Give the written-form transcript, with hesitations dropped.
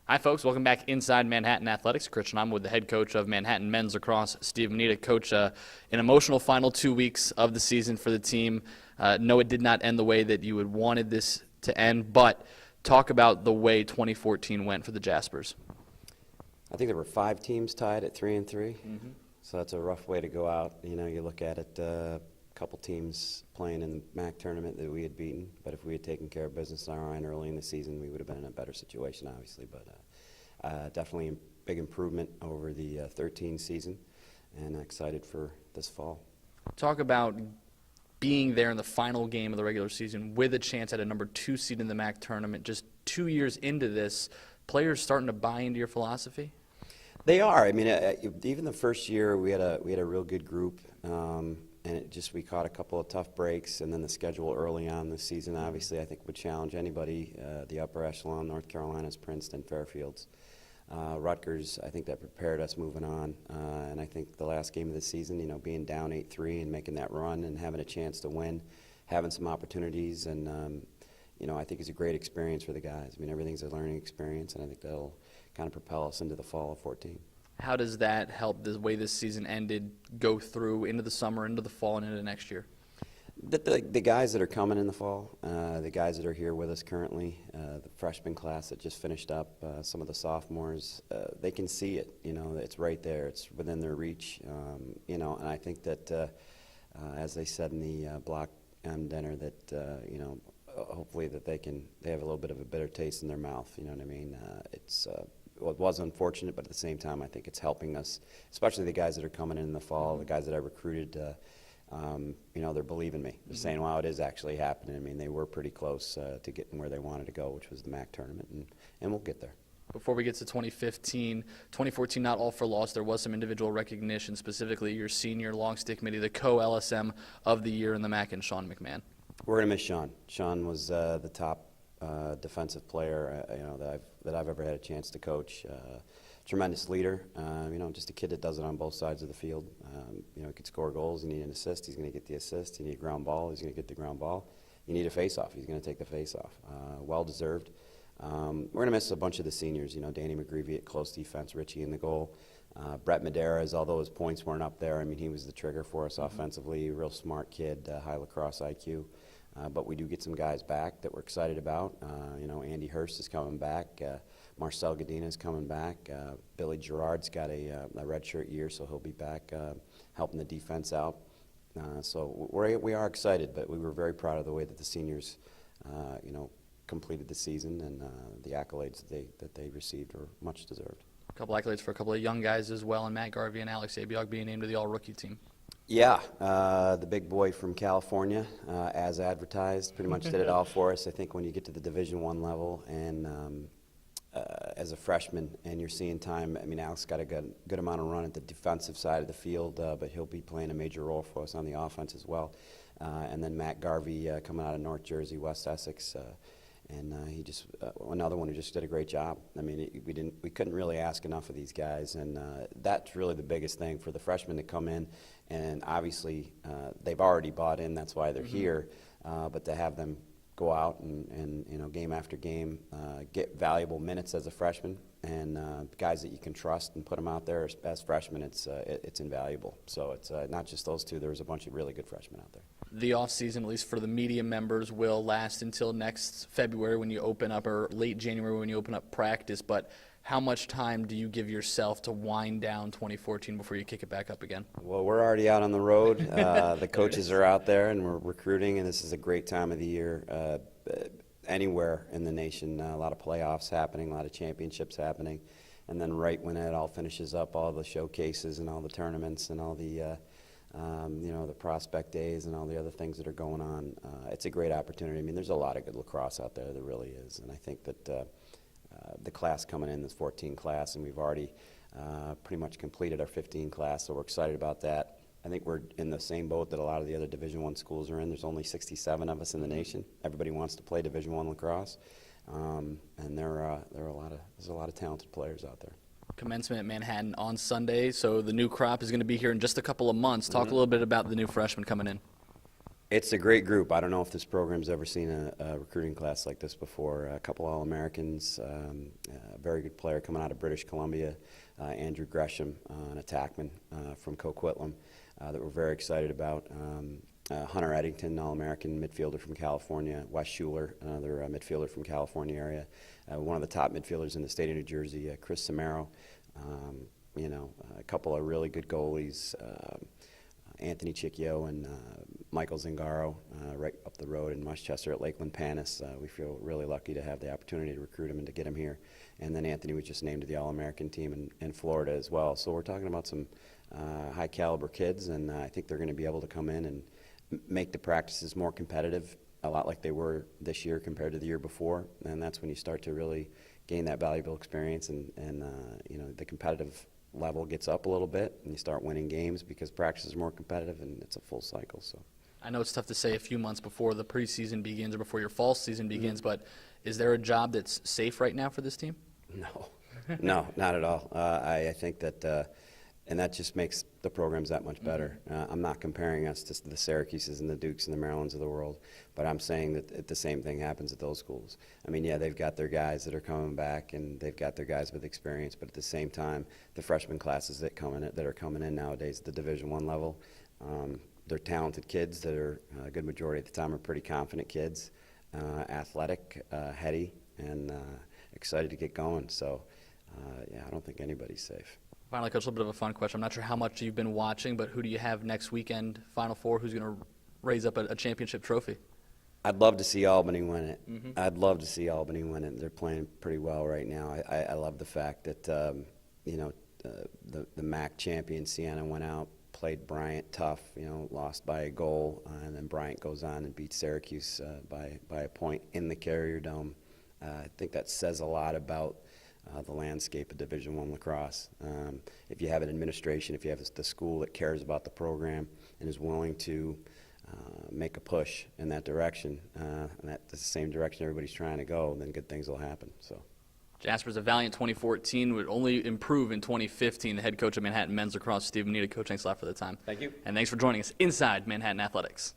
Hi, folks. Welcome back inside Manhattan Athletics. Christian, I'm with the head coach of Manhattan Men's Lacrosse, Steve Manitta. Coach, an emotional final 2 weeks of the season for the team. No, it did not end the way that you had wanted this to end, but talk about the way 2014 went for the Jaspers. I think there were 5 teams tied at 3-3, so that's a rough way to go out. You know, you look at it, a couple teams playing in the MAC tournament that we had beaten, but if we had taken care of business on our end early in the season, we would have been in a better situation, obviously. But definitely a big improvement over the 13 season, and excited for this fall. Talk about being there in the final game of the regular season with a chance at a number 2 seed in the MAC tournament. Just 2 years into this, players starting to buy into your philosophy? They are. I mean, even the first year we had a real good group, and we caught a couple of tough breaks, and then the schedule early on this season obviously I think would challenge anybody. The upper echelon, North Carolina's, Princeton, Fairfields, Rutgers. I think that prepared us moving on, and I think the last game of the season, you know, being down 8-3 and making that run and having a chance to win, having some opportunities, and you know, I think it's a great experience for the guys. I mean, everything's a learning experience, and I think that'll kind of propel us into the fall of 14. How does that help the way this season ended go through into the summer, into the fall, and into next year? The guys that are coming in the fall, the guys that are here with us currently, the freshman class that just finished up, some of the sophomores, they can see it. You know, it's right there. It's within their reach. You know, and I think that, as they said in the Block M dinner, that you know, hopefully that they have a little bit of a bitter taste in their mouth. You know what I mean? Well, it was unfortunate, but at the same time, I think it's helping us, especially the guys that are coming in the fall, the guys that I recruited. You know, they're believing me. They're saying, wow, it is actually happening. I mean, they were pretty close to getting where they wanted to go, which was the MAC tournament, and we'll get there. Before we get to 2014, not all for loss. There was some individual recognition, specifically your senior long stick committee, the co-LSM of the year in the MAC, and Sean McMahon. We're going to miss Sean. Sean was the top defensive player you know, that I've ever had a chance to coach. Tremendous leader. You know, just a kid that does it on both sides of the field. You know, he could score goals. You need an assist, he's going to get the assist. You need a ground ball, he's going to get the ground ball. You need a face-off, he's going to take the face-off. Well-deserved. We're going to miss a bunch of the seniors. You know, Danny McGreevy at close defense, Richie in the goal. Brett Madera, although his points weren't up there, I mean, he was the trigger for us offensively. Real smart kid, high lacrosse IQ. But we do get some guys back that we're excited about. You know, Andy Hurst is coming back. Marcel Godina is coming back. Billy Gerard's got a redshirt year, so he'll be back helping the defense out. So we are excited, but we were very proud of the way that the seniors, you know, completed the season, and the accolades that they received were much deserved. A couple accolades for a couple of young guys as well, and Matt Garvey and Alex Abiog being named to the all-rookie team. Yeah, the big boy from California, as advertised, pretty much did it all for us. I think when you get to the Division I level and as a freshman and you're seeing time, I mean, Alex got a good amount of run at the defensive side of the field, but he'll be playing a major role for us on the offense as well. And then Matt Garvey coming out of North Jersey, West Essex, and he just another one who just did a great job. I mean, we couldn't really ask enough of these guys, and that's really the biggest thing for the freshmen to come in. And obviously, they've already bought in. That's why they're here. But to have them go out and you know, game after game, get valuable minutes as a freshman, and guys that you can trust and put them out there as freshmen, it's invaluable. So it's not just those two. There was a bunch of really good freshmen out there. The off-season, at least for the media members, will last until next February when you open up, or late January when you open up practice. But how much time do you give yourself to wind down 2014 before you kick it back up again? Well, we're already out on the road. The coaches are out there, and we're recruiting, and this is a great time of the year. Anywhere in the nation, a lot of playoffs happening, a lot of championships happening. And then right when it all finishes up, all the showcases and all the tournaments and all the you know, the prospect days and all the other things that are going on. It's a great opportunity. I mean, there's a lot of good lacrosse out there. There really is. And I think that the class coming in, this 14 class, and we've already pretty much completed our 15 class, so we're excited about that. I think we're in the same boat that a lot of the other Division I schools are in. There's only 67 of us in the nation. Everybody wants to play Division I lacrosse, and there's a lot of talented players out there. Commencement at Manhattan on Sunday, so the new crop is going to be here in just a couple of months. Talk a little bit about the new freshmen coming in. It's a great group. I don't know if this program's ever seen a recruiting class like this before. A couple All-Americans, a very good player coming out of British Columbia, Andrew Gresham, an attackman from Coquitlam that we're very excited about. Hunter Eddington, All-American midfielder from California. Wes Schuler, another midfielder from California area. One of the top midfielders in the state of New Jersey, Chris Samaro. A couple of really good goalies. Anthony Cicchio and Michael Zingaro right up the road in Westchester at Lakeland Panis. We feel really lucky to have the opportunity to recruit him and to get him here. And then Anthony was just named to the All-American team in Florida as well. So we're talking about some high-caliber kids, and I think they're going to be able to come in and make the practices more competitive, a lot like they were this year compared to the year before. And that's when you start to really gain that valuable experience, and the competitive level gets up a little bit, and you start winning games because practice is more competitive, and it's a full cycle. So I know it's tough to say a few months before the preseason begins or before your fall season begins, but is there a job that's safe right now for this team? No, not at all. I think that, and that just makes the programs that much better. I'm not comparing us to the Syracuses and the Dukes and the Marylands of the world, but I'm saying that the same thing happens at those schools. I mean, yeah, they've got their guys that are coming back, and they've got their guys with experience, but at the same time, the freshman classes that are coming in nowadays at the Division I level, they're talented kids that are, a good majority at the time, are pretty confident kids, athletic, heady, and excited to get going. So, I don't think anybody's safe. Finally, Coach, a little bit of a fun question. I'm not sure how much you've been watching, but who do you have next weekend, Final Four? Who's going to raise up a championship trophy? I'd love to see Albany win it. I'd love to see Albany win it. They're playing pretty well right now. I love the fact that, the MAC champion, Siena, went out, played Bryant tough, lost by a goal, and then Bryant goes on and beats Syracuse by a point in the Carrier Dome. I think that says a lot about the landscape of Division I lacrosse. If you have an administration, if you have the school that cares about the program and is willing to make a push in that direction, and that's the same direction everybody's trying to go, then good things will happen. So, Jaspers, a valiant 2014, would only improve in 2015. The head coach of Manhattan men's lacrosse, Steve Manitta. Coach, thanks a lot for the time. thank you. And thanks for joining us inside Manhattan Athletics.